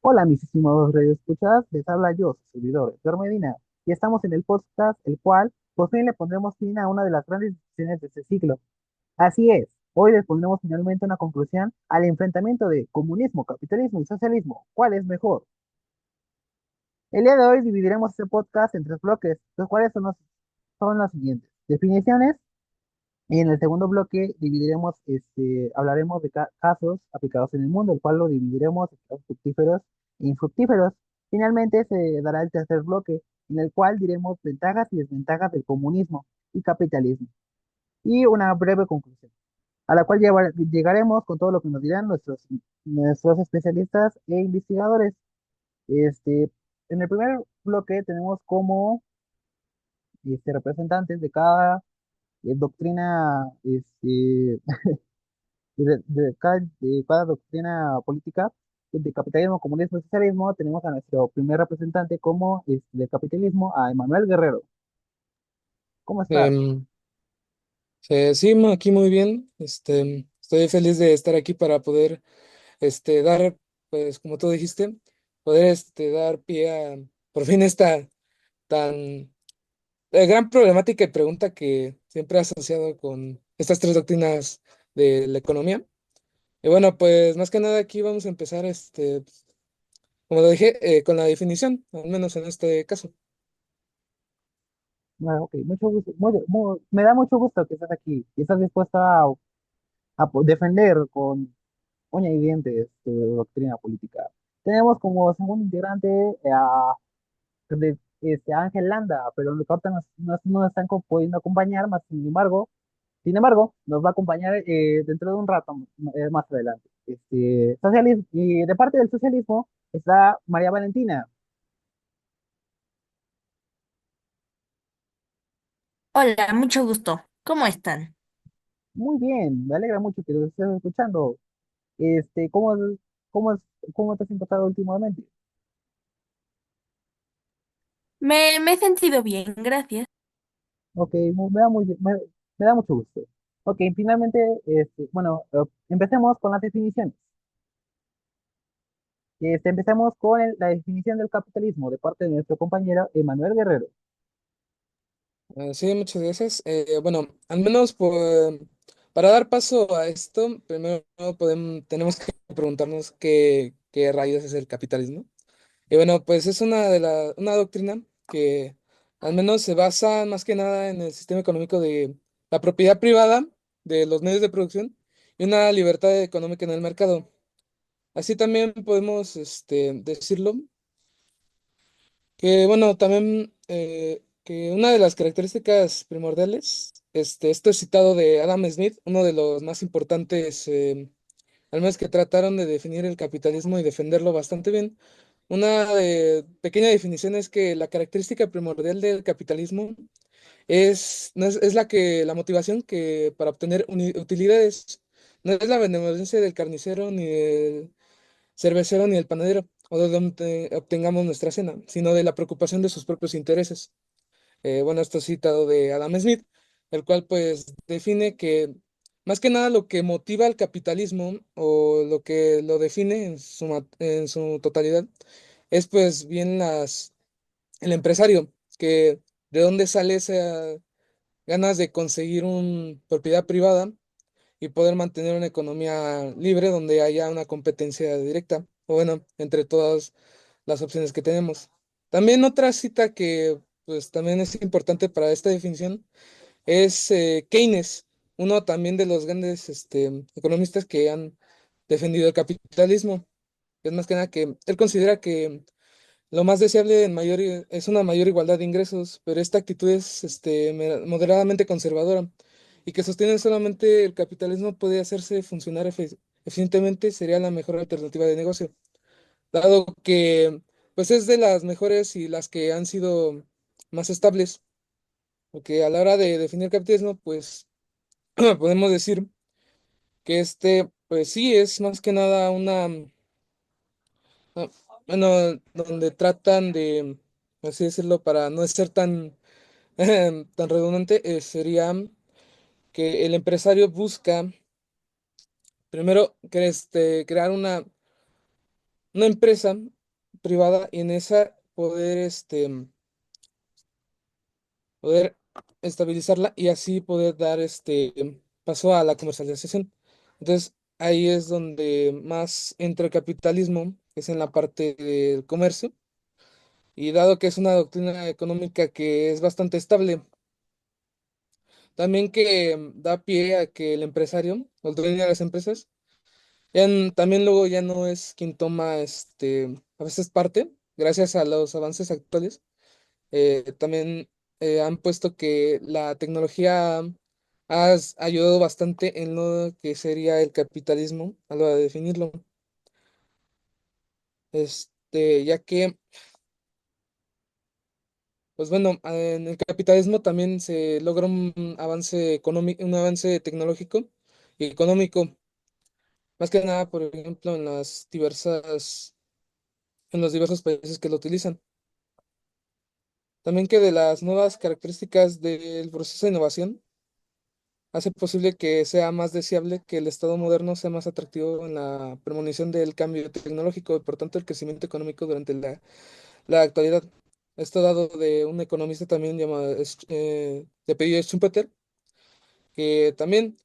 Hola, mis estimados radioescuchas, les habla yo, su servidor, Edgar Medina, y estamos en el podcast, el cual por fin le pondremos fin a una de las grandes discusiones de este siglo. Así es, hoy les pondremos finalmente una conclusión al enfrentamiento de comunismo, capitalismo y socialismo. ¿Cuál es mejor? El día de hoy dividiremos este podcast en tres bloques, los cuales son los siguientes. Definiciones, y en el segundo bloque dividiremos, hablaremos de casos aplicados en el mundo, el cual lo dividiremos en casos fructíferos e infructíferos. Finalmente se dará el tercer bloque, en el cual diremos ventajas y desventajas del comunismo y capitalismo. Y una breve conclusión, a la cual llegaremos con todo lo que nos dirán nuestros especialistas e investigadores. Este, en el primer bloque tenemos como representantes de cada doctrina de cada doctrina política de capitalismo, comunismo y socialismo. Tenemos a nuestro primer representante como del capitalismo, a Emanuel Guerrero. ¿Cómo estás? Em, sí, aquí muy bien. Estoy feliz de estar aquí para poder dar, pues como tú dijiste, poder dar pie a por fin esta tan gran problemática y pregunta que siempre he asociado con estas tres doctrinas de la economía. Y bueno, pues más que nada aquí vamos a empezar, como lo dije, con la definición, al menos en este caso. Bueno, ok, mucho gusto, me da mucho gusto que estés aquí y estás dispuesta a defender con uña y dientes tu doctrina política. Tenemos como segundo integrante a Ángel Landa, pero ahorita nos están pudiendo acompañar, más sin embargo, nos va a acompañar dentro de un rato, más adelante. Y de parte del socialismo está María Valentina. Hola, mucho gusto. ¿Cómo están? Muy bien, me alegra mucho que lo estés escuchando. Este, ¿cómo, cómo, cómo te has encontrado últimamente? Me he sentido bien, gracias. Ok, me da mucho gusto. Ok, finalmente, bueno, empecemos con las definiciones. Empecemos con la definición del capitalismo de parte de nuestro compañero Emanuel Guerrero. Sí, muchas gracias. Bueno, al menos para dar paso a esto, primero tenemos que preguntarnos qué rayos es el capitalismo. Y bueno, pues es una doctrina que al menos se basa más que nada en el sistema económico de la propiedad privada de los medios de producción y una libertad económica en el mercado. Así también podemos decirlo que bueno, también que una de las características primordiales, esto es citado de Adam Smith, uno de los más importantes, al menos que trataron de definir el capitalismo y defenderlo bastante bien. Una pequeña definición es que la característica primordial del capitalismo no es la motivación que para obtener utilidades, no es la benevolencia del carnicero ni del cervecero ni del panadero, o de donde obtengamos nuestra cena, sino de la preocupación de sus propios intereses. Bueno, esto es citado de Adam Smith, el cual pues define que más que nada lo que motiva al capitalismo o lo que lo define en su totalidad es pues bien el empresario, que de dónde sale esa ganas de conseguir una propiedad privada y poder mantener una economía libre donde haya una competencia directa, o bueno, entre todas las opciones que tenemos. También otra cita que pues también es importante para esta definición es Keynes, uno también de los grandes economistas que han defendido el capitalismo. Es más que nada que él considera que lo más deseable es una mayor igualdad de ingresos, pero esta actitud es moderadamente conservadora y que sostiene solamente el capitalismo puede hacerse funcionar eficientemente sería la mejor alternativa de negocio, dado que pues es de las mejores y las que han sido más estables, porque a la hora de definir capitalismo, pues podemos decir que pues sí, es más que nada ah, bueno, donde tratan de, así decirlo, para no ser tan redundante, sería que el empresario busca primero crear una empresa privada y en esa poder estabilizarla y así poder dar paso a la comercialización. Entonces, ahí es donde más entra el capitalismo, que es en la parte del comercio, y dado que es una doctrina económica que es bastante estable, también que da pie a que el empresario, o el dueño de las empresas, también luego ya no es quien toma a veces parte, gracias a los avances actuales. También han puesto que la tecnología ha ayudado bastante en lo que sería el capitalismo a la hora de definirlo. Ya que, pues bueno, en el capitalismo también se logra un avance económico, un avance tecnológico y económico, más que nada, por ejemplo, en los diversos países que lo utilizan. También que de las nuevas características del proceso de innovación hace posible que sea más deseable que el Estado moderno sea más atractivo en la premonición del cambio tecnológico y por tanto el crecimiento económico durante la actualidad. Esto dado de un economista también llamado, de apellido Schumpeter, que también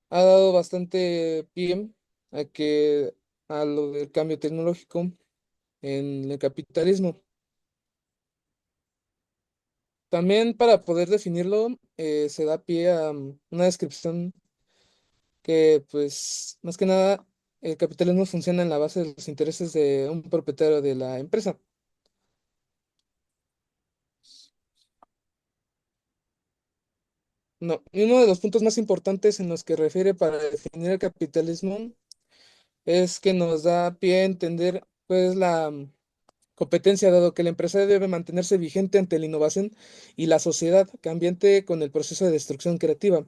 ha dado bastante pie a que a lo del cambio tecnológico en el capitalismo. También para poder definirlo, se da pie a una descripción que, pues, más que nada, el capitalismo funciona en la base de los intereses de un propietario de la empresa. No, y uno de los puntos más importantes en los que refiere para definir el capitalismo es que nos da pie a entender, pues, la competencia, dado que la empresa debe mantenerse vigente ante la innovación y la sociedad cambiante con el proceso de destrucción creativa.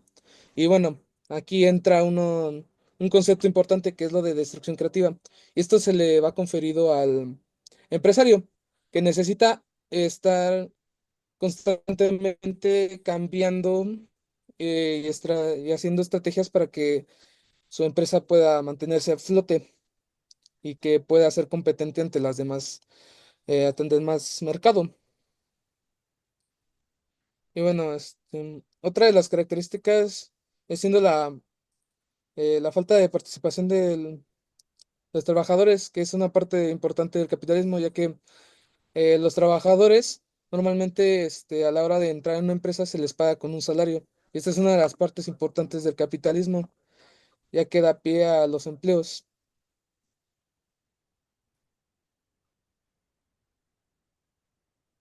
Y bueno, aquí entra un concepto importante que es lo de destrucción creativa. Y esto se le va conferido al empresario, que necesita estar constantemente cambiando y haciendo estrategias para que su empresa pueda mantenerse a flote y que pueda ser competente ante las demás, atender más mercado. Y bueno, otra de las características es siendo la falta de participación de los trabajadores, que es una parte importante del capitalismo, ya que los trabajadores normalmente a la hora de entrar en una empresa se les paga con un salario. Y esta es una de las partes importantes del capitalismo, ya que da pie a los empleos.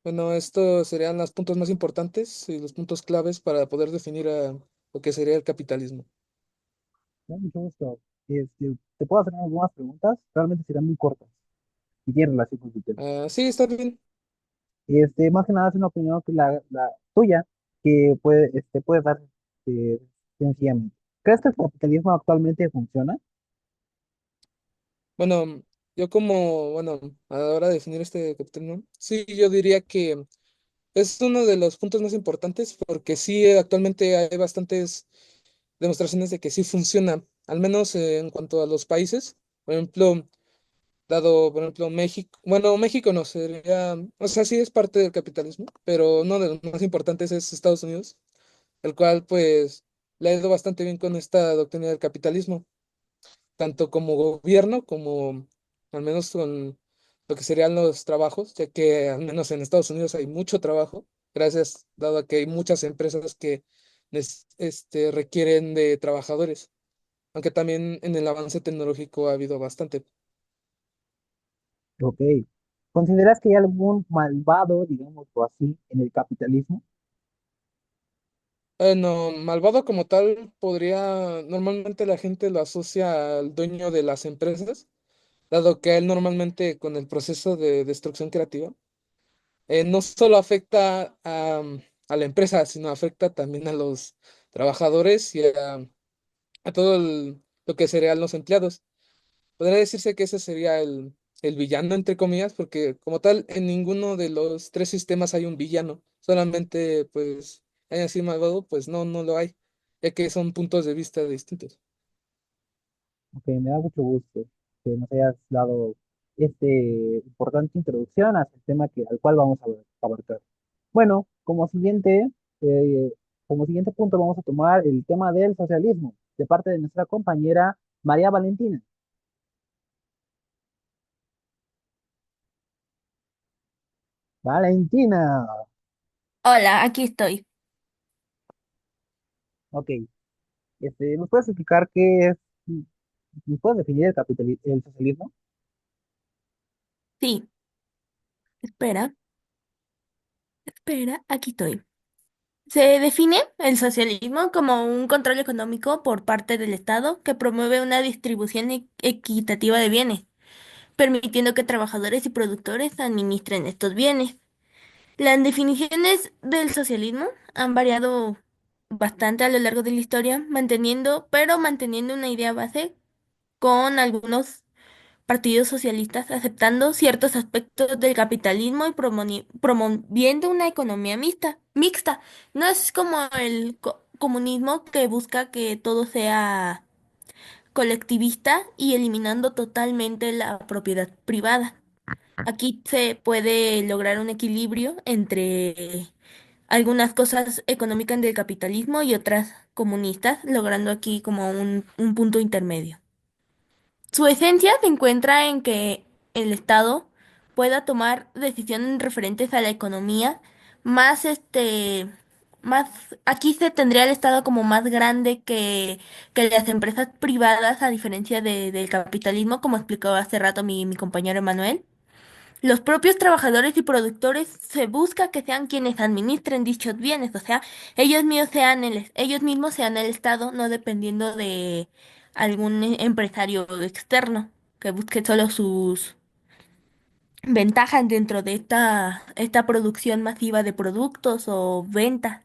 Bueno, estos serían los puntos más importantes y los puntos claves para poder definir lo que sería el capitalismo. Me da mucho gusto. Te puedo hacer algunas preguntas, realmente serán muy cortas y tienen relación con tu tema. Ah, sí, está bien. Más que nada es una opinión que la tuya que puede dar este, sencillamente. ¿Crees que el capitalismo actualmente funciona? Bueno, yo como, bueno, a la hora de definir este capitalismo, sí, yo diría que es uno de los puntos más importantes porque sí, actualmente hay bastantes demostraciones de que sí funciona, al menos en cuanto a los países. Por ejemplo, dado, por ejemplo, México, bueno, México no sería, o sea, sí es parte del capitalismo, pero uno de los más importantes es Estados Unidos, el cual pues le ha ido bastante bien con esta doctrina del capitalismo, tanto como gobierno como al menos con lo que serían los trabajos, ya que al menos en Estados Unidos hay mucho trabajo, gracias, dado a que hay muchas empresas que requieren de trabajadores, aunque también en el avance tecnológico ha habido bastante. Ok. ¿Consideras que hay algún malvado, digamos o así, en el capitalismo? No, malvado como tal podría, normalmente la gente lo asocia al dueño de las empresas, dado que él normalmente con el proceso de destrucción creativa no solo afecta a la empresa, sino afecta también a los trabajadores y a todo lo que serían los empleados. Podría decirse que ese sería el villano, entre comillas, porque como tal, en ninguno de los tres sistemas hay un villano. Solamente, pues, hay así malvado, pues no, no lo hay, ya que son puntos de vista distintos. Ok, me da mucho gusto que nos hayas dado importante introducción hacia el tema al cual vamos a abarcar. Bueno, eh, como siguiente punto vamos a tomar el tema del socialismo, de parte de nuestra compañera María Valentina. Valentina, Hola, aquí estoy. ok, ¿nos puedes explicar qué es, nos puedes definir el socialismo? Sí, espera, espera, aquí estoy. Se define el socialismo como un control económico por parte del Estado que promueve una distribución equitativa de bienes, permitiendo que trabajadores y productores administren estos bienes. Las definiciones del socialismo han variado bastante a lo largo de la historia, manteniendo una idea base con algunos partidos socialistas aceptando ciertos aspectos del capitalismo y promoviendo una economía mixta. No es como el comunismo que busca que todo sea colectivista y eliminando totalmente la propiedad privada. Aquí se puede lograr un equilibrio entre algunas cosas económicas del capitalismo y otras comunistas, logrando aquí como un punto intermedio. Su esencia se encuentra en que el Estado pueda tomar decisiones referentes a la economía, más más, aquí se tendría el Estado como más grande que las empresas privadas, a diferencia del capitalismo, como explicó hace rato mi compañero Emanuel. Los propios trabajadores y productores se busca que sean quienes administren dichos bienes, o sea, ellos mismos sean el Estado, no dependiendo de algún empresario externo que busque solo sus ventajas dentro de esta producción masiva de productos o ventas.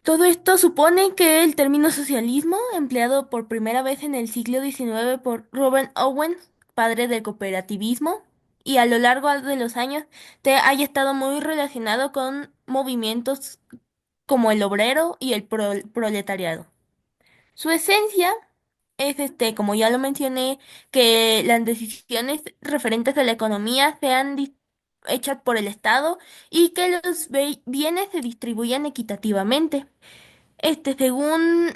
Todo esto supone que el término socialismo, empleado por primera vez en el siglo XIX por Robert Owen, padre del cooperativismo, y a lo largo de los años te haya estado muy relacionado con movimientos como el obrero y el proletariado. Su esencia es como ya lo mencioné, que las decisiones referentes a la economía sean hechas por el Estado y que los bienes se distribuyan equitativamente. Según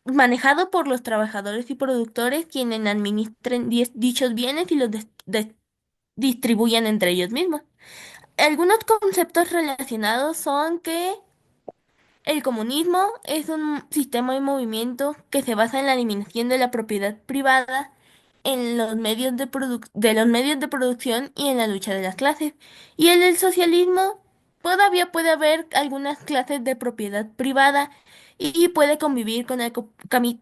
manejado por los trabajadores y productores, quienes administren dichos bienes y los distribuyan entre ellos mismos. Algunos conceptos relacionados son que el comunismo es un sistema de movimiento que se basa en la eliminación de la propiedad privada en los medios de los medios de producción y en la lucha de las clases. Y en el socialismo todavía puede haber algunas clases de propiedad privada y puede convivir con el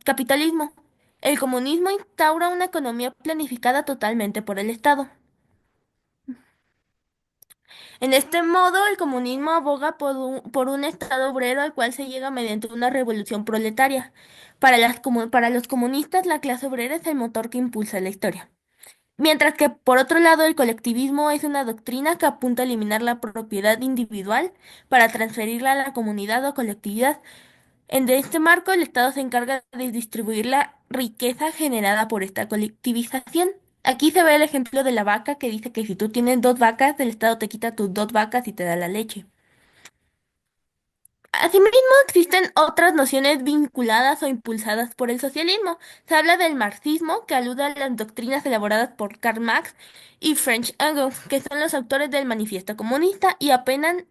capitalismo. El comunismo instaura una economía planificada totalmente por el Estado. En este modo, el comunismo aboga por un Estado obrero al cual se llega mediante una revolución proletaria. Para los comunistas, la clase obrera es el motor que impulsa la historia. Mientras que, por otro lado, el colectivismo es una doctrina que apunta a eliminar la propiedad individual para transferirla a la comunidad o colectividad. En este marco, el Estado se encarga de distribuir la riqueza generada por esta colectivización. Aquí se ve el ejemplo de la vaca que dice que si tú tienes dos vacas, el Estado te quita tus dos vacas y te da la leche. Asimismo, existen otras nociones vinculadas o impulsadas por el socialismo. Se habla del marxismo, que alude a las doctrinas elaboradas por Karl Marx y Friedrich Engels, que son los autores del Manifiesto Comunista y apelan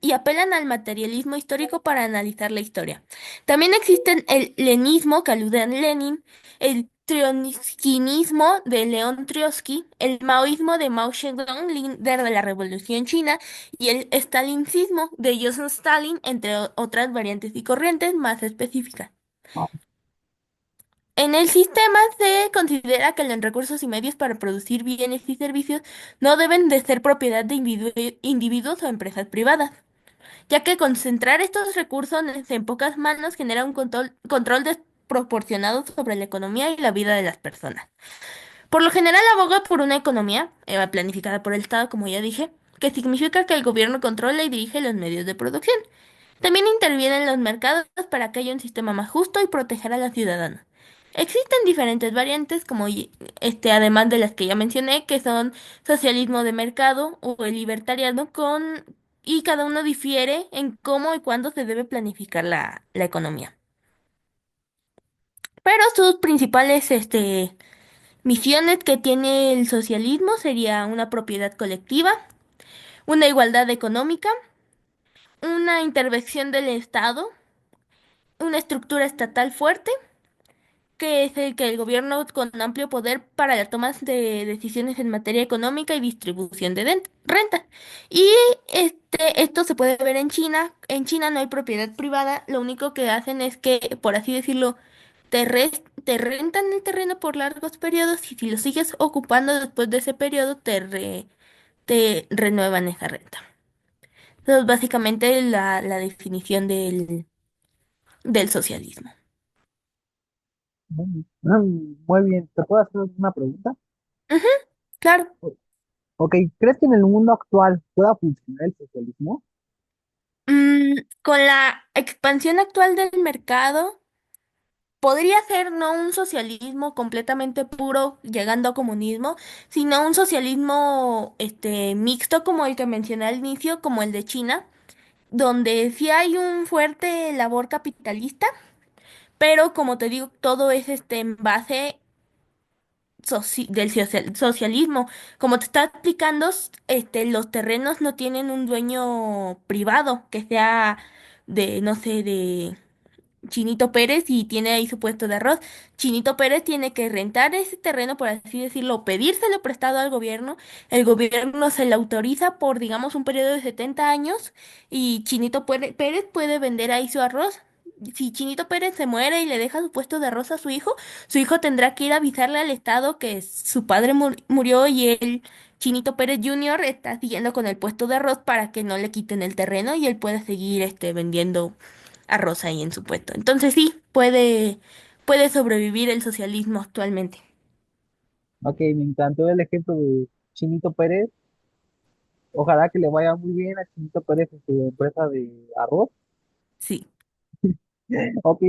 al materialismo histórico para analizar la historia. También existen el lenismo, que alude a Lenin, el trotskinismo de León Trotsky, el maoísmo de Mao Zedong, líder de la Revolución China, y el estalinismo de Joseph Stalin, entre otras variantes y corrientes más específicas. En el sistema se considera que los recursos y medios para producir bienes y servicios no deben de ser propiedad de individuos o empresas privadas, ya que concentrar estos recursos en pocas manos genera un control desproporcionado sobre la economía y la vida de las personas. Por lo general aboga por una economía planificada por el Estado, como ya dije, que significa que el gobierno controla y dirige los medios de producción. También interviene en los mercados para que haya un sistema más justo y proteger a los ciudadanos. Existen diferentes variantes, como además de las que ya mencioné, que son socialismo de mercado o el libertariano, y cada uno difiere en cómo y cuándo se debe planificar la economía. Pero sus principales misiones que tiene el socialismo sería una propiedad colectiva, una igualdad económica, una intervención del Estado, una estructura estatal fuerte, que es el que el gobierno con amplio poder para la toma de decisiones en materia económica y distribución de renta. Y esto se puede ver en China. En China no hay propiedad privada, lo único que hacen es que, por así decirlo, te rentan el terreno por largos periodos y si lo sigues ocupando después de ese periodo, te renuevan esa renta. Eso es básicamente la definición del socialismo. Muy bien, ¿te puedo hacer una pregunta? Ujú, claro. Ok, ¿crees que en el mundo actual pueda funcionar el socialismo? Con la expansión actual del mercado, podría ser no un socialismo completamente puro llegando a comunismo, sino un socialismo mixto como el que mencioné al inicio, como el de China, donde sí hay un fuerte labor capitalista, pero como te digo, todo es en base del socialismo. Como te está explicando, los terrenos no tienen un dueño privado que sea de, no sé, de Chinito Pérez y tiene ahí su puesto de arroz. Chinito Pérez tiene que rentar ese terreno, por así decirlo, pedírselo prestado al gobierno. El gobierno se lo autoriza por, digamos, un periodo de 70 años y Pérez puede vender ahí su arroz. Si Chinito Pérez se muere y le deja su puesto de arroz a su hijo tendrá que ir a avisarle al Estado que su padre murió y él, Chinito Pérez Jr., está siguiendo con el puesto de arroz para que no le quiten el terreno y él pueda seguir vendiendo arroz ahí en su puesto. Entonces sí, puede sobrevivir el socialismo actualmente. Ok, me encantó el ejemplo de Chinito Pérez. Ojalá que le vaya muy bien a Chinito Pérez en su empresa de arroz. Sí. Ok,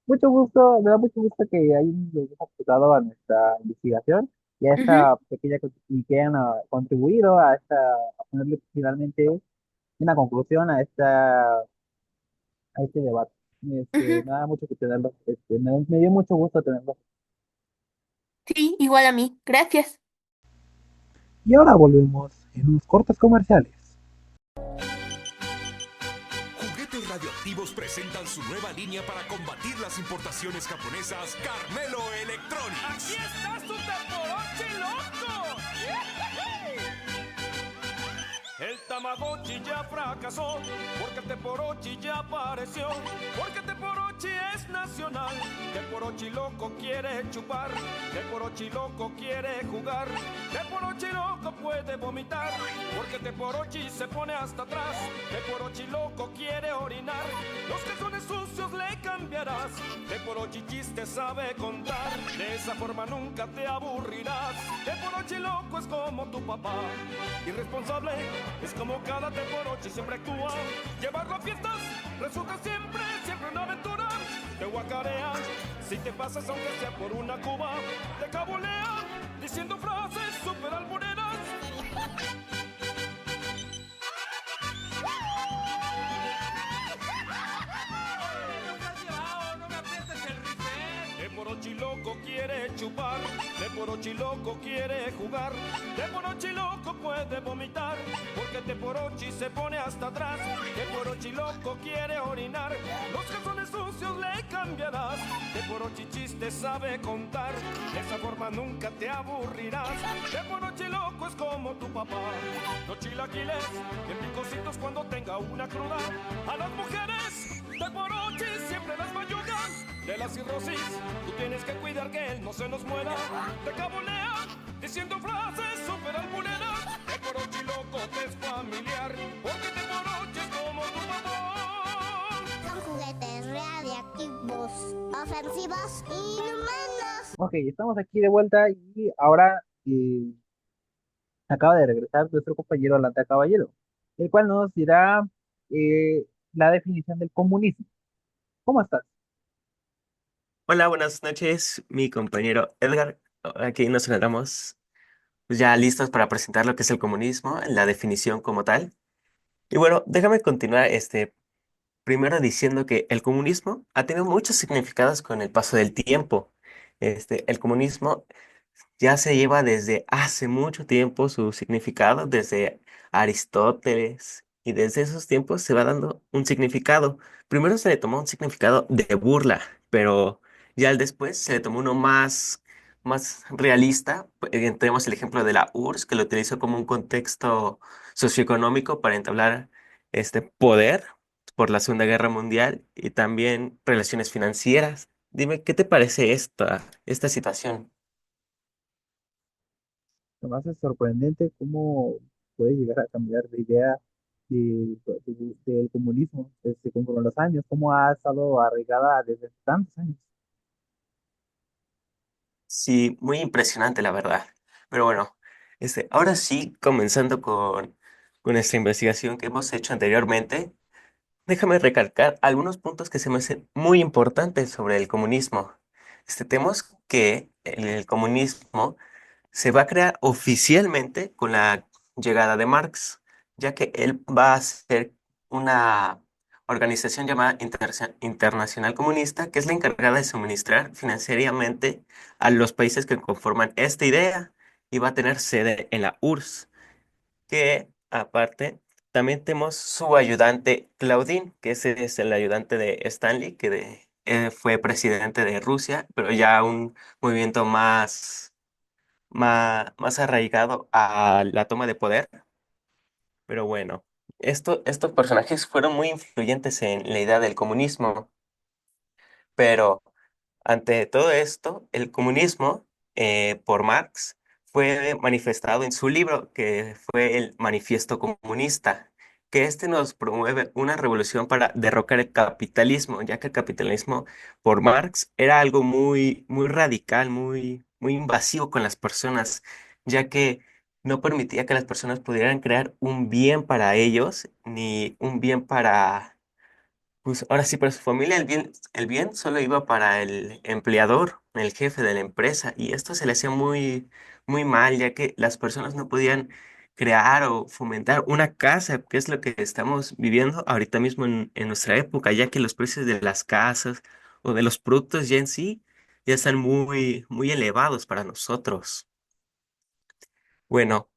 mucho gusto, me da mucho gusto que hayan aportado a nuestra investigación y a Ujú, esta pequeña y que hayan contribuido a a ponerle finalmente una conclusión a este debate. ujú. Me da mucho que tenerlo, me dio mucho gusto tenerlo. Sí, igual a mí. Gracias. Y ahora volvemos en unos cortes comerciales. Juguetes Radioactivos presentan su nueva línea para combatir las importaciones japonesas, Carmelo Electronics. ¡Aquí está su Tamagotchi loco! El Tamagotchi ya fracasó, porque Teporochi ya apareció, porque Teporochi es nacional. Teporochi loco quiere chupar, Teporochi loco quiere jugar, Teporochi loco puede vomitar, porque Teporochi se pone hasta atrás. Teporochi loco quiere orinar, los calzones sucios le cambiarás. Teporochi chiste sabe contar, de esa forma nunca te aburrirás. Teporochi loco es como tu papá, irresponsable es como cada Teporochi siempre actúa. Llevarlo a fiestas resulta siempre, siempre una aventura. Te guacarean si te pasas aunque sea por una cuba. Te cabulean diciendo frases super albureras. Teporochi loco quiere chupar, Teporochi loco quiere jugar, Teporochi loco puede vomitar, porque Teporochi se pone hasta atrás. Teporochi loco quiere orinar, los calzones sucios le cambiarás. Teporochi chiste sabe contar, de esa forma nunca te aburrirás. Teporochi loco es como tu papá, los chilaquiles bien picositos cuando tenga una cruda. A las mujeres Teporochi siempre las mayugan. De la cirrosis, tú tienes que cuidar que él no se nos muera. Te cabonea diciendo frases super albureras. Teporochi loco te es familiar, porque Teporochi es como tu papá. Son juguetes radiactivos, ofensivos, inhumanos. Ok, estamos aquí de vuelta y ahora acaba de regresar nuestro compañero Alanta Caballero, el cual nos dirá eh, la definición del comunismo. ¿Cómo estás? Hola, buenas noches, mi compañero Edgar. Aquí nos encontramos pues, ya listos para presentar lo que es el comunismo, la definición como tal. Y bueno, déjame continuar primero diciendo que el comunismo ha tenido muchos significados con el paso del tiempo. El comunismo ya se lleva desde hace mucho tiempo su significado, desde Aristóteles, y desde esos tiempos se va dando un significado. Primero se le tomó un significado de burla, pero ya al después se le tomó uno más realista. Tenemos el ejemplo de la URSS, que lo utilizó como un contexto socioeconómico para entablar este poder por la Segunda Guerra Mundial y también relaciones financieras. Dime, ¿qué te parece esta situación? Lo más es sorprendente cómo puede llegar a cambiar de idea del comunismo conforme los años, cómo ha estado arraigada desde tantos años. Sí, muy impresionante, la verdad. Pero bueno, ahora sí, comenzando con esta investigación que hemos hecho anteriormente, déjame recalcar algunos puntos que se me hacen muy importantes sobre el comunismo. Tenemos que el comunismo se va a crear oficialmente con la llegada de Marx, ya que él va a ser una organización llamada Internacional Comunista, que es la encargada de suministrar financieramente a los países que conforman esta idea y va a tener sede en la URSS, que aparte también tenemos su ayudante Claudine, que ese es el ayudante de Stanley, fue presidente de Rusia, pero ya un movimiento más arraigado a la toma de poder. Pero bueno, estos personajes fueron muy influyentes en la idea del comunismo. Pero ante todo esto, el comunismo, por Marx, fue manifestado en su libro, que fue el Manifiesto Comunista, que nos promueve una revolución para derrocar el capitalismo, ya que el capitalismo, por Marx, era algo muy radical, muy invasivo con las personas, ya que no permitía que las personas pudieran crear un bien para ellos, ni un bien para pues ahora sí, para su familia el bien solo iba para el empleador, el jefe de la empresa, y esto se le hacía muy mal, ya que las personas no podían crear o fomentar una casa, que es lo que estamos viviendo ahorita mismo en nuestra época, ya que los precios de las casas o de los productos ya en sí ya están muy elevados para nosotros. Bueno,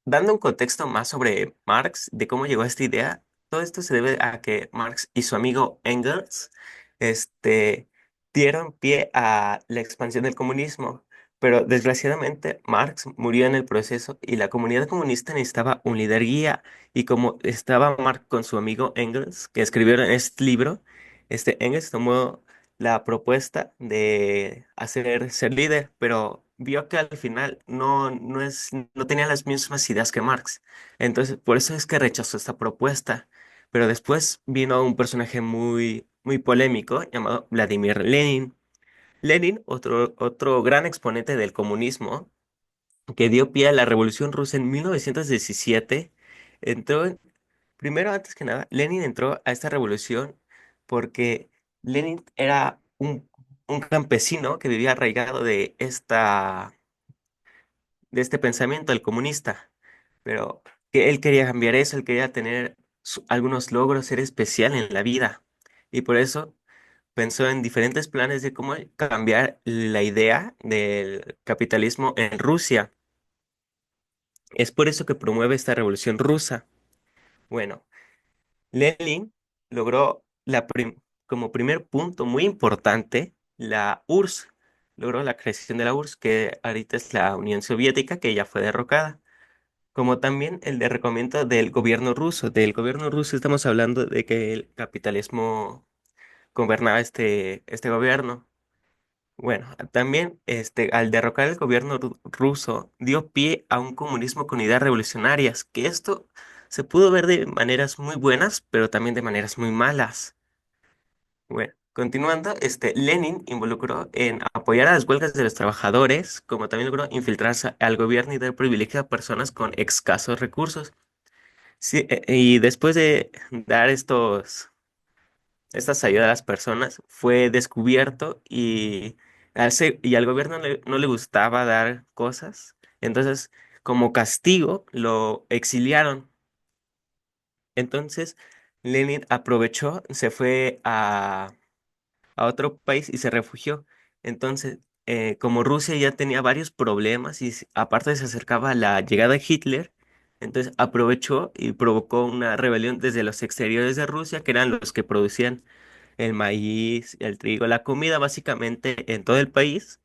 dando un contexto más sobre Marx, de cómo llegó a esta idea, todo esto se debe a que Marx y su amigo Engels, este, dieron pie a la expansión del comunismo, pero desgraciadamente Marx murió en el proceso y la comunidad comunista necesitaba un líder guía, y como estaba Marx con su amigo Engels, que escribieron este libro, Engels tomó la propuesta de ser líder, pero vio que al final no tenía las mismas ideas que Marx. Entonces, por eso es que rechazó esta propuesta. Pero después vino un personaje muy polémico llamado Vladimir Lenin. Lenin, otro gran exponente del comunismo, que dio pie a la Revolución Rusa en 1917, entró primero, antes que nada, Lenin entró a esta revolución porque Lenin era un campesino que vivía arraigado de este pensamiento, el comunista, pero que él quería cambiar eso, él quería tener algunos logros, ser especial en la vida, y por eso pensó en diferentes planes de cómo cambiar la idea del capitalismo en Rusia. Es por eso que promueve esta revolución rusa. Bueno. Lenin logró como primer punto muy importante la URSS. Logró la creación de la URSS, que ahorita es la Unión Soviética, que ya fue derrocada. Como también el derrocamiento del gobierno ruso. Del gobierno ruso estamos hablando de que el capitalismo gobernaba este gobierno. Bueno, también al derrocar el gobierno ruso, dio pie a un comunismo con ideas revolucionarias, que esto se pudo ver de maneras muy buenas, pero también de maneras muy malas. Bueno, continuando, Lenin involucró en apoyar a las huelgas de los trabajadores, como también logró infiltrarse al gobierno y dar privilegio a personas con escasos recursos. Sí, y después de dar estas ayudas a las personas fue descubierto y al gobierno no le gustaba dar cosas. Entonces, como castigo, lo exiliaron. Entonces, Lenin aprovechó, se fue a otro país y se refugió. Entonces, como Rusia ya tenía varios problemas y aparte se acercaba a la llegada de Hitler, entonces aprovechó y provocó una rebelión desde los exteriores de Rusia, que eran los que producían el maíz, el trigo, la comida básicamente en todo el país.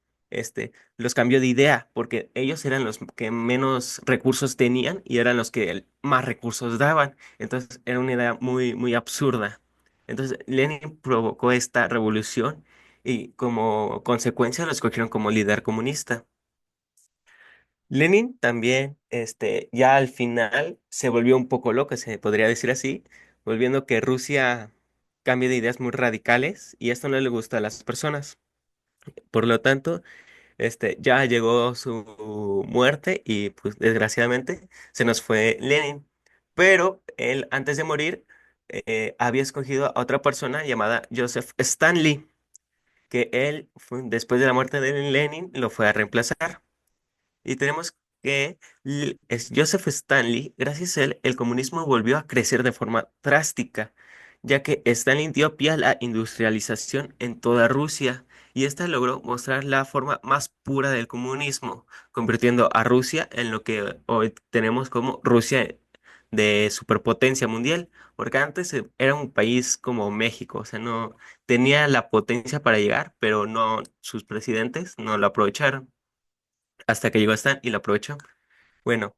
Los cambió de idea porque ellos eran los que menos recursos tenían y eran los que más recursos daban. Entonces era una idea muy, muy absurda. Entonces Lenin provocó esta revolución y como consecuencia lo escogieron como líder comunista. Lenin también, ya al final se volvió un poco loco, se podría decir así, volviendo que Rusia cambie de ideas muy radicales y esto no le gusta a las personas. Por lo tanto, ya llegó su muerte y pues desgraciadamente se nos fue Lenin. Pero él antes de morir había escogido a otra persona llamada Joseph Stanley, que después de la muerte de Lenin lo fue a reemplazar. Y tenemos que es Joseph Stanley, gracias a él, el comunismo volvió a crecer de forma drástica, ya que Stalin dio pie a la industrialización en toda Rusia, y esta logró mostrar la forma más pura del comunismo, convirtiendo a Rusia en lo que hoy tenemos como Rusia de superpotencia mundial, porque antes era un país como México, o sea, no tenía la potencia para llegar, pero no, sus presidentes no lo aprovecharon hasta que llegó Stan y lo aprovechó. Bueno,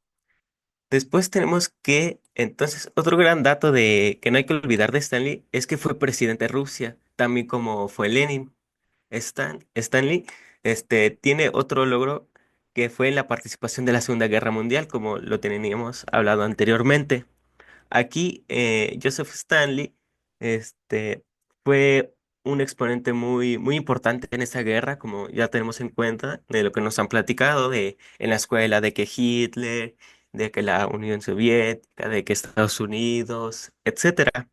después tenemos que, entonces, otro gran dato de que no hay que olvidar de Stanley es que fue presidente de Rusia, también como fue Lenin. Stanley, tiene otro logro que fue la participación de la Segunda Guerra Mundial, como lo teníamos hablado anteriormente. Aquí, Joseph Stanley, este, fue un exponente muy, muy importante en esta guerra, como ya tenemos en cuenta de lo que nos han platicado en la escuela, de que Hitler, de que la Unión Soviética, de que Estados Unidos, etcétera.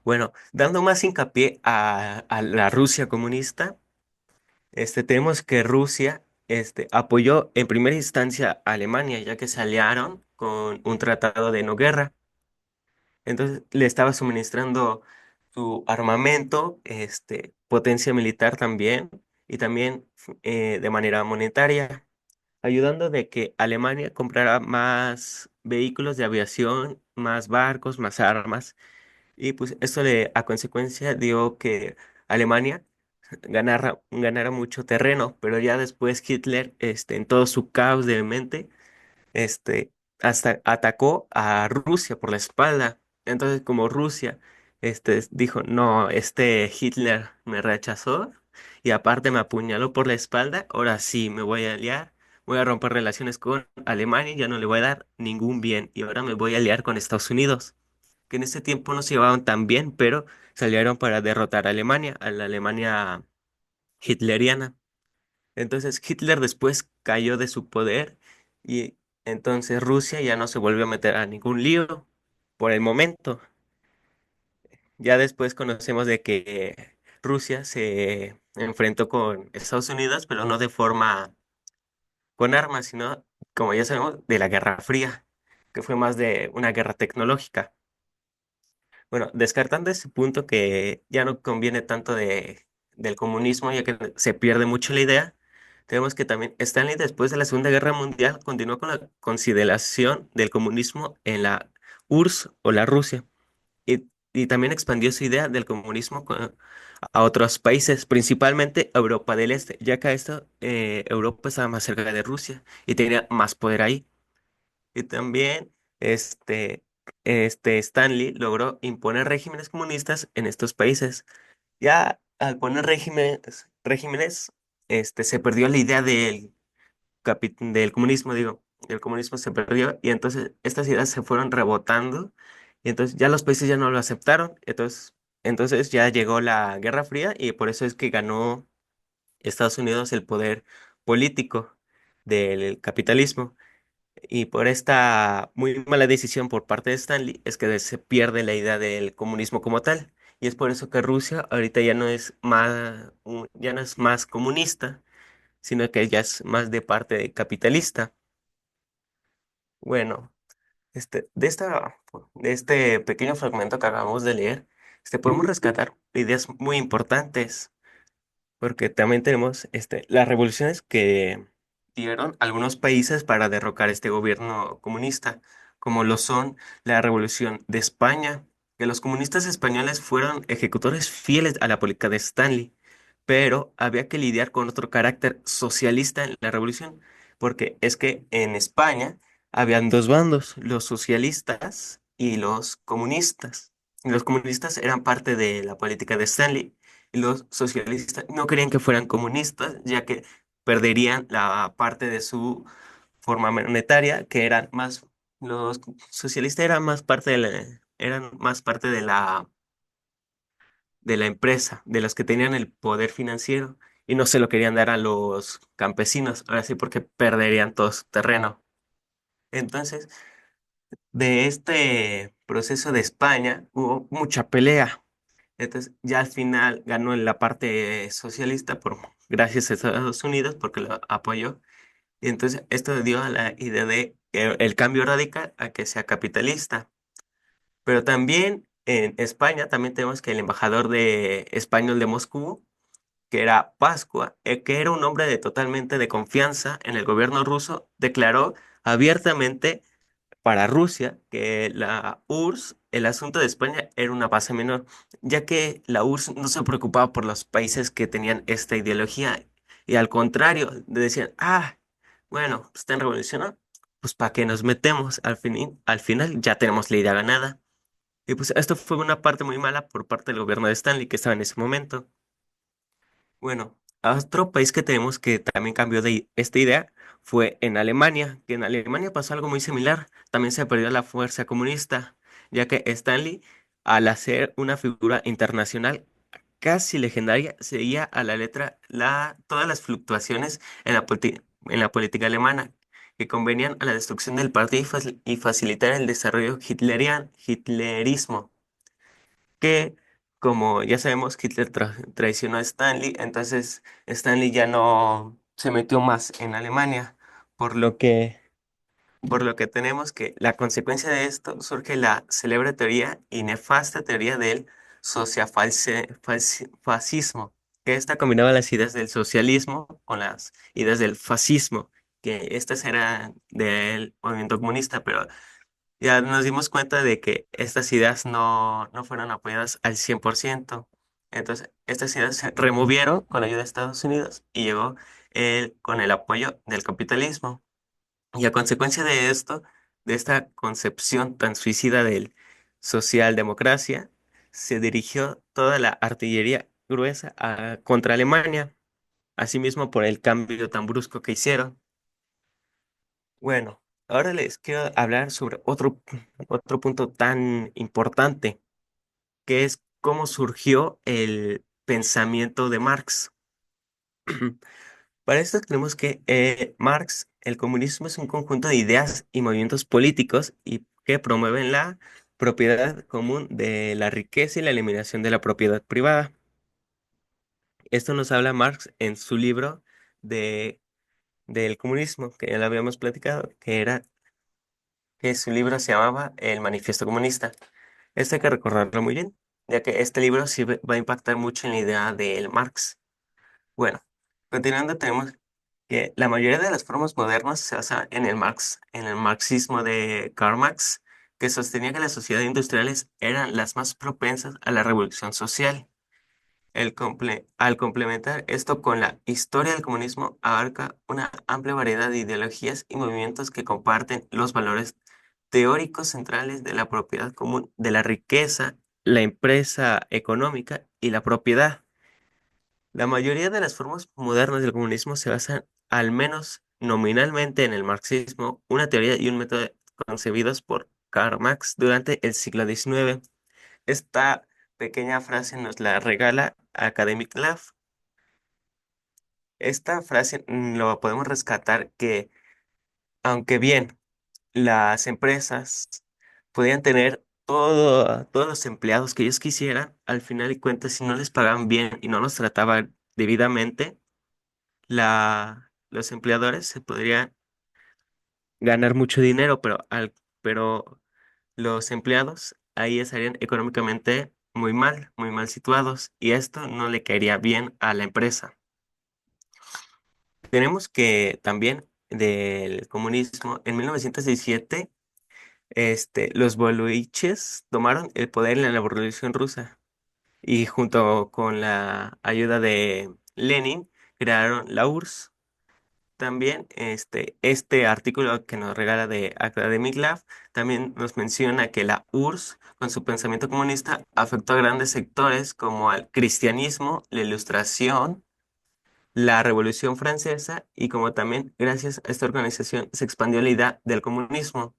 Bueno, dando más hincapié a la Rusia comunista, tenemos que Rusia, apoyó en primera instancia a Alemania, ya que se aliaron con un tratado de no guerra. Entonces le estaba suministrando su armamento, potencia militar también, y también de manera monetaria, ayudando de que Alemania comprara más vehículos de aviación, más barcos, más armas, y pues esto a consecuencia dio que Alemania ganara mucho terreno, pero ya después Hitler, en todo su caos de mente, este, hasta atacó a Rusia por la espalda. Entonces, como Rusia, dijo, no, Hitler me rechazó y aparte me apuñaló por la espalda, ahora sí me voy a aliar, voy a romper relaciones con Alemania, ya no le voy a dar ningún bien y ahora me voy a aliar con Estados Unidos, que en ese tiempo no se llevaban tan bien, pero se aliaron para derrotar a Alemania, a la Alemania hitleriana. Entonces Hitler después cayó de su poder y entonces Rusia ya no se volvió a meter a ningún lío por el momento. Ya después conocemos de que Rusia se enfrentó con Estados Unidos, pero no de forma con armas, sino, como ya sabemos, de la Guerra Fría, que fue más de una guerra tecnológica. Bueno, descartando ese punto que ya no conviene tanto del comunismo, ya que se pierde mucho la idea, tenemos que también Stanley después de la Segunda Guerra Mundial continuó con la consideración del comunismo en la URSS o la Rusia y también expandió su idea del comunismo a otros países, principalmente Europa del Este, ya que Europa estaba más cerca de Rusia y tenía más poder ahí. Y también Stanley logró imponer regímenes comunistas en estos países. Ya al poner regímenes, se perdió la idea del comunismo, digo, el comunismo se perdió y entonces estas ideas se fueron rebotando y entonces ya los países ya no lo aceptaron. Entonces ya llegó la Guerra Fría y por eso es que ganó Estados Unidos el poder político del capitalismo. Y por esta muy mala decisión por parte de Stanley es que se pierde la idea del comunismo como tal. y es por eso que Rusia ahorita ya no es más comunista, sino que ya es más de parte de capitalista. Bueno, de este pequeño fragmento que acabamos de leer, podemos rescatar ideas muy importantes, porque también tenemos las revoluciones que dieron algunos países para derrocar este gobierno comunista, como lo son la Revolución de España, que los comunistas españoles fueron ejecutores fieles a la política de Stanley, pero había que lidiar con otro carácter socialista en la revolución, porque es que en España habían dos bandos, los socialistas y los comunistas. Los comunistas eran parte de la política de Stanley y los socialistas no querían que fueran comunistas, ya que perderían la parte de su forma monetaria, que eran más, los socialistas eran más parte de la empresa, de los que tenían el poder financiero, y no se lo querían dar a los campesinos, ahora sí, porque perderían todo su terreno. Entonces, de este proceso de España hubo mucha pelea. Entonces, ya al final ganó en la parte socialista gracias a Estados Unidos porque lo apoyó. Y entonces esto dio a la idea de que el cambio radical a que sea capitalista. Pero también en España, también tenemos que el embajador de español de Moscú, que era Pascua, que era un hombre totalmente de confianza en el gobierno ruso, declaró abiertamente para Rusia que la URSS, el asunto de España era una base menor, ya que la URSS no se preocupaba por los países que tenían esta ideología y al contrario, decían, bueno, están revolucionando, pues ¿para qué nos metemos? Al final ya tenemos la idea ganada. Y pues esto fue una parte muy mala por parte del gobierno de Stanley que estaba en ese momento. Bueno, otro país que tenemos que también cambió de esta idea fue en Alemania, que en Alemania pasó algo muy similar. También se perdió la fuerza comunista, ya que Stanley, al hacer una figura internacional casi legendaria, seguía a la letra todas las fluctuaciones en la política alemana, que convenían a la destrucción del partido y facilitar el desarrollo hitlerismo que, como ya sabemos, Hitler traicionó a Stanley, entonces Stanley ya no se metió más en Alemania, por lo que, por lo que tenemos que la consecuencia de esto surge la célebre teoría y nefasta teoría del fascismo, que esta combinaba las ideas del socialismo con las ideas del fascismo, que estas eran del movimiento comunista, pero ya nos dimos cuenta de que estas ideas no fueron apoyadas al 100%. Entonces, estas ideas se removieron con la ayuda de Estados Unidos y llegó él con el apoyo del capitalismo. Y a consecuencia de esto, de esta concepción tan suicida del socialdemocracia, se dirigió toda la artillería gruesa contra Alemania, asimismo por el cambio tan brusco que hicieron. Bueno, ahora les quiero hablar sobre otro punto tan importante, que es cómo surgió el pensamiento de Marx. Para esto tenemos que Marx, el comunismo es un conjunto de ideas y movimientos políticos y que promueven la propiedad común de la riqueza y la eliminación de la propiedad privada. Esto nos habla Marx en su libro de, del comunismo, que ya lo habíamos platicado, que su libro se llamaba El Manifiesto Comunista. Esto hay que recordarlo muy bien, ya que este libro sí va a impactar mucho en la idea del Marx. Bueno, continuando, tenemos que la mayoría de las formas modernas se basa en el marxismo de Karl Marx, que sostenía que las sociedades industriales eran las más propensas a la revolución social. Al complementar esto con la historia del comunismo, abarca una amplia variedad de ideologías y movimientos que comparten los valores teóricos centrales de la propiedad común, de la riqueza, la empresa económica y la propiedad. La mayoría de las formas modernas del comunismo se basan, al menos nominalmente, en el marxismo, una teoría y un método concebidos por Karl Marx durante el siglo XIX. Esta pequeña frase nos la regala Academic Lab. Esta frase lo podemos rescatar aunque bien las empresas podían tener todos los empleados que ellos quisieran, al final de cuentas, si no les pagaban bien y no los trataban debidamente, los empleadores se podrían ganar mucho dinero, pero los empleados ahí estarían económicamente muy mal situados, y esto no le caería bien a la empresa. Tenemos que también del comunismo, en 1917, los boliches tomaron el poder en la Revolución Rusa y junto con la ayuda de Lenin crearon la URSS. También este artículo que nos regala de Academic Lab también nos menciona que la URSS, con su pensamiento comunista, afectó a grandes sectores como al cristianismo, la ilustración, la Revolución Francesa, y como también gracias a esta organización se expandió la idea del comunismo.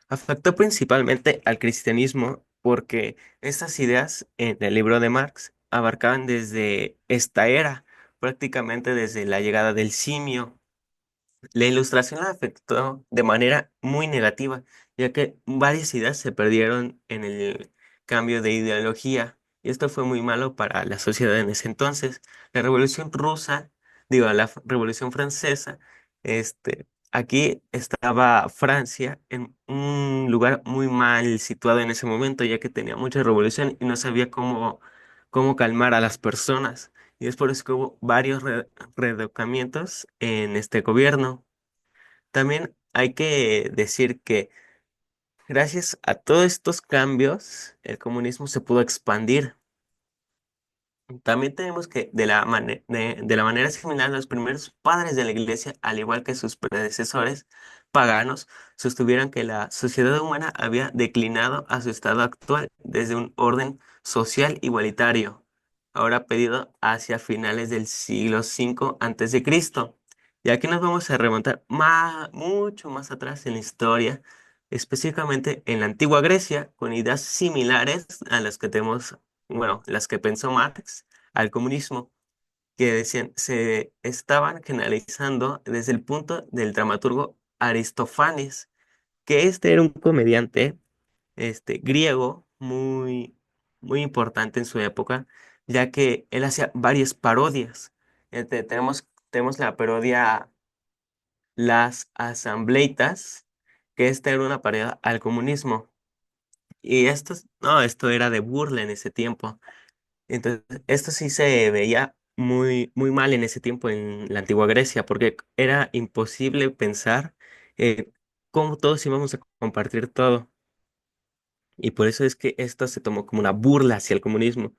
Afectó principalmente al cristianismo porque estas ideas en el libro de Marx abarcaban desde esta era, prácticamente desde la llegada del simio. La ilustración la afectó de manera muy negativa, ya que varias ideas se perdieron en el cambio de ideología, y esto fue muy malo para la sociedad en ese entonces. La Revolución Rusa, digo, Revolución Francesa, aquí estaba Francia en un lugar muy mal situado en ese momento, ya que tenía mucha revolución y no sabía cómo calmar a las personas. Y es por eso que hubo varios reeducamientos en este gobierno. También hay que decir que gracias a todos estos cambios, el comunismo se pudo expandir. También tenemos que de la manera similar, los primeros padres de la iglesia, al igual que sus predecesores paganos, sostuvieron que la sociedad humana había declinado a su estado actual desde un orden social igualitario, ahora pedido hacia finales del siglo V antes de Cristo. Y aquí nos vamos a remontar mucho más atrás en la historia, específicamente en la antigua Grecia, con ideas similares a las que tenemos, bueno, las que pensó Marx al comunismo, que decían, se estaban generalizando desde el punto del dramaturgo Aristófanes, que este era un comediante griego muy importante en su época, ya que él hacía varias parodias. Tenemos la parodia Las Asambleitas, que esta era una parodia al comunismo. Y no, esto era de burla en ese tiempo. Entonces, esto sí se veía muy mal en ese tiempo en la antigua Grecia, porque era imposible pensar cómo todos íbamos a compartir todo. Y por eso es que esto se tomó como una burla hacia el comunismo.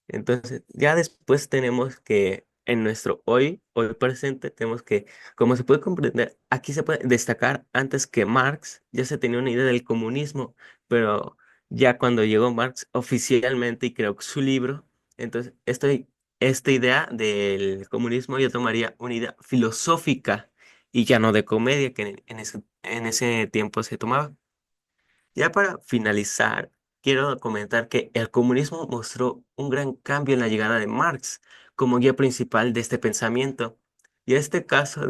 Entonces, ya después tenemos que en nuestro hoy presente, tenemos que, como se puede comprender, aquí se puede destacar antes que Marx, ya se tenía una idea del comunismo, pero ya cuando llegó Marx oficialmente y creó su libro, entonces esta idea del comunismo ya tomaría una idea filosófica y ya no de comedia que en ese tiempo se tomaba. Ya para finalizar, quiero comentar que el comunismo mostró un gran cambio en la llegada de Marx como guía principal de este pensamiento. Y en este caso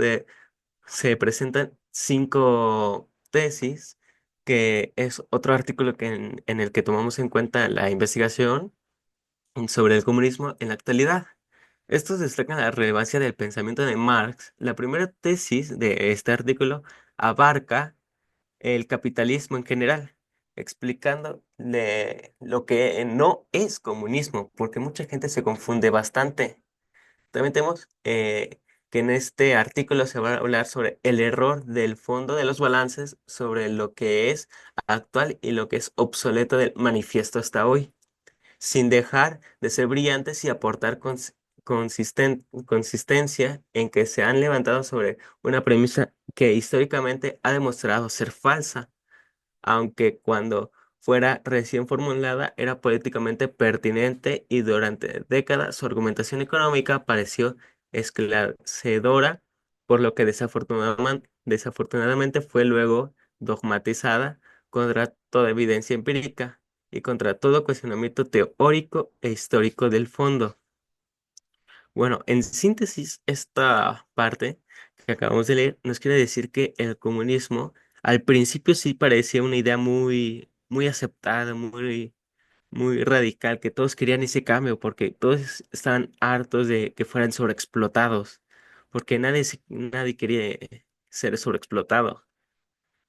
se presentan 5 tesis, que es otro artículo en el que tomamos en cuenta la investigación sobre el comunismo en la actualidad. Estos destacan la relevancia del pensamiento de Marx. La primera tesis de este artículo abarca el capitalismo en general, explicando lo que no es comunismo, porque mucha gente se confunde bastante. También tenemos que en este artículo se va a hablar sobre el error del fondo de los balances, sobre lo que es actual y lo que es obsoleto del manifiesto hasta hoy, sin dejar de ser brillantes y aportar consistencia en que se han levantado sobre una premisa que históricamente ha demostrado ser falsa, aunque cuando fuera recién formulada era políticamente pertinente, y durante décadas su argumentación económica pareció esclarecedora, por lo que desafortunadamente fue luego dogmatizada contra toda evidencia empírica y contra todo cuestionamiento teórico e histórico del fondo. Bueno, en síntesis, esta parte que acabamos de leer nos quiere decir que el comunismo al principio sí parecía una idea muy muy aceptado, muy radical, que todos querían ese cambio porque todos estaban hartos de que fueran sobreexplotados, porque nadie quería ser sobreexplotado.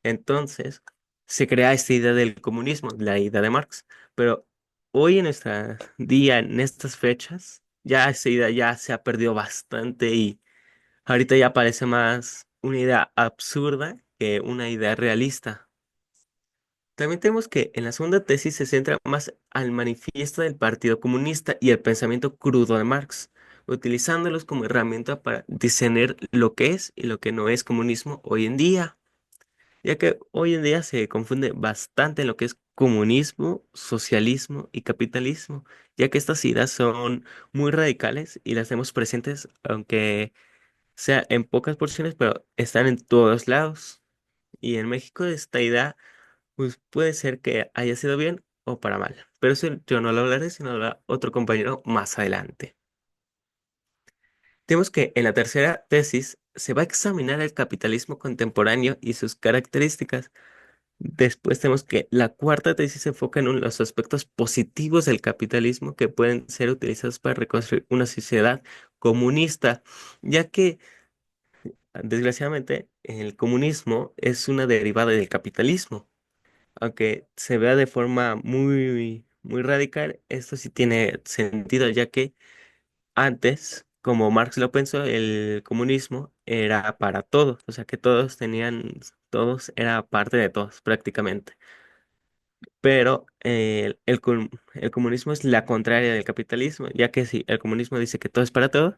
Entonces, se crea esta idea del comunismo, la idea de Marx, pero hoy en nuestra día, en estas fechas, ya esa idea ya se ha perdido bastante y ahorita ya parece más una idea absurda que una idea realista. También tenemos que en la segunda tesis se centra más al manifiesto del Partido Comunista y el pensamiento crudo de Marx, utilizándolos como herramienta para discernir lo que es y lo que no es comunismo hoy en día, ya que hoy en día se confunde bastante lo que es comunismo, socialismo y capitalismo, ya que estas ideas son muy radicales y las tenemos presentes, aunque sea en pocas porciones, pero están en todos lados. Y en México esta idea pues puede ser que haya sido bien o para mal, pero eso yo no lo hablaré, sino lo hablará otro compañero más adelante. Tenemos que en la tercera tesis se va a examinar el capitalismo contemporáneo y sus características. Después tenemos que la cuarta tesis se enfoca en los aspectos positivos del capitalismo que pueden ser utilizados para reconstruir una sociedad comunista, ya que desgraciadamente el comunismo es una derivada del capitalismo. Aunque se vea de forma muy radical, esto sí tiene sentido, ya que antes, como Marx lo pensó, el comunismo era para todos, o sea que todos era parte de todos prácticamente. Pero el comunismo es la contraria del capitalismo, ya que si el comunismo dice que todo es para todos,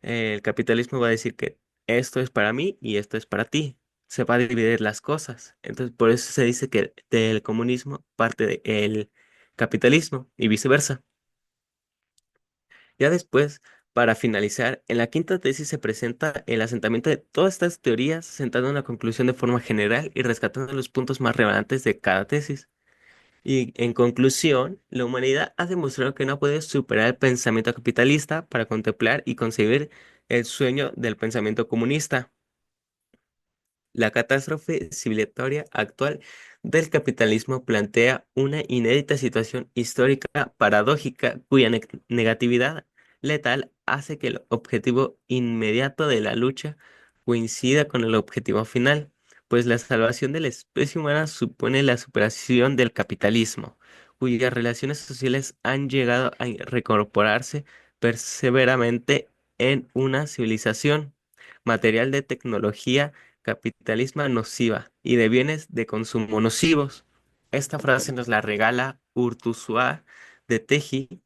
el capitalismo va a decir que esto es para mí y esto es para ti. Se va a dividir las cosas. Entonces, por eso se dice que del comunismo parte del capitalismo y viceversa. Ya después, para finalizar, en la quinta tesis se presenta el asentamiento de todas estas teorías, sentando una conclusión de forma general y rescatando los puntos más relevantes de cada tesis. Y en conclusión, la humanidad ha demostrado que no puede superar el pensamiento capitalista para contemplar y concebir el sueño del pensamiento comunista. La catástrofe civilizatoria actual del capitalismo plantea una inédita situación histórica paradójica cuya negatividad letal hace que el objetivo inmediato de la lucha coincida con el objetivo final, pues la salvación de la especie humana supone la superación del capitalismo, cuyas relaciones sociales han llegado a recorporarse perseveramente en una civilización material de tecnología capitalismo nociva y de bienes de consumo nocivos. Esta frase nos la regala Urtuzua de Teji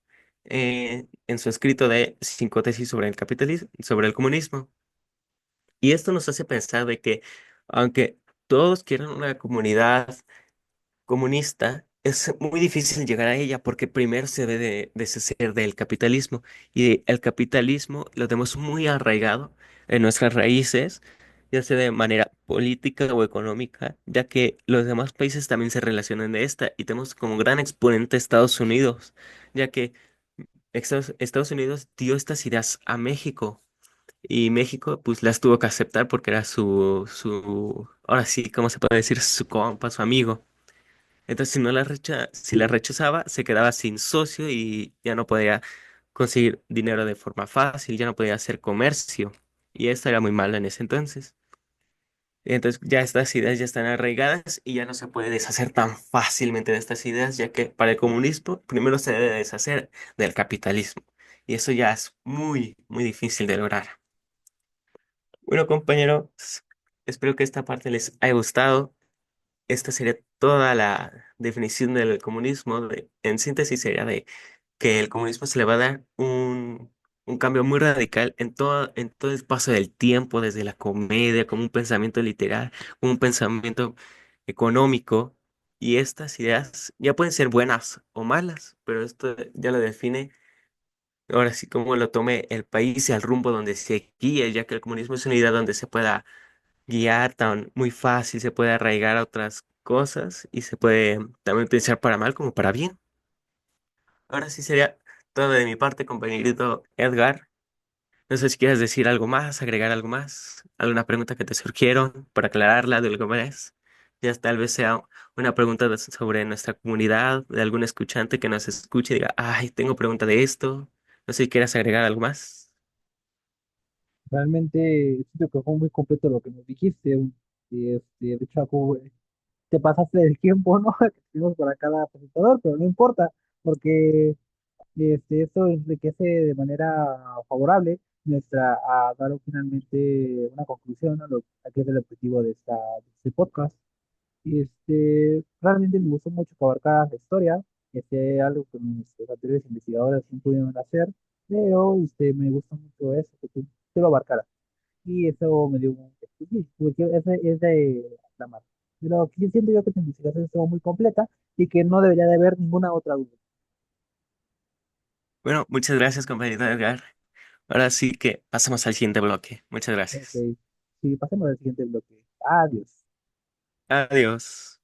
en su escrito de Cinco tesis sobre el capitalismo, sobre el comunismo. Y esto nos hace pensar de que aunque todos quieren una comunidad comunista, es muy difícil llegar a ella porque primero se debe de deshacer del capitalismo y el capitalismo lo tenemos muy arraigado en nuestras raíces, ya sea de manera política o económica, ya que los demás países también se relacionan de esta y tenemos como gran exponente Estados Unidos, ya que Estados Unidos dio estas ideas a México y México pues las tuvo que aceptar porque era ahora sí, ¿cómo se puede decir? Su compa, su amigo. Entonces, si la rechazaba, se quedaba sin socio y ya no podía conseguir dinero de forma fácil, ya no podía hacer comercio. Y esto era muy malo en ese entonces. Entonces, ya estas ideas ya están arraigadas y ya no se puede deshacer tan fácilmente de estas ideas, ya que para el comunismo primero se debe deshacer del capitalismo. Y eso ya es muy difícil de lograr. Bueno, compañeros, espero que esta parte les haya gustado. Esta sería toda la definición del comunismo. En síntesis, sería de que el comunismo se le va a dar un cambio muy radical en todo el paso del tiempo, desde la comedia, como un pensamiento literal, como un pensamiento económico. Y estas ideas ya pueden ser buenas o malas, pero esto ya lo define. Ahora sí, cómo lo tome el país y el rumbo donde se guíe, ya que el comunismo es una idea donde se pueda guiar tan muy fácil, se puede arraigar a otras cosas y se puede también utilizar para mal como para bien. Ahora sí sería todo de mi parte, compañerito Edgar. No sé si quieres decir algo más, agregar algo más, alguna pregunta que te surgieron para aclararla de algo más. Ya tal vez sea una pregunta sobre nuestra comunidad, de algún escuchante que nos escuche y diga, ay, tengo pregunta de esto. No sé si quieras agregar algo más. Realmente siento que fue muy completo lo que nos dijiste. De hecho, te pasaste del tiempo, ¿no? Que tuvimos para cada presentador, pero no importa, porque esto enriquece de manera favorable a dar finalmente una conclusión a que es el objetivo de este podcast. Realmente me gustó mucho que abarcara la historia, algo que nuestros anteriores investigadores no pudieron hacer, pero me gustó mucho eso, que tú lo abarcaras. Y eso me dio sí, es de aclamar. Pero sí siento yo que tu investigación estuvo muy completa y que no debería de haber ninguna otra duda. Bueno, muchas gracias, compañero Edgar. Ahora sí que pasamos al siguiente bloque. Muchas Ok, gracias. sí, pasemos al siguiente bloque. Adiós. Adiós.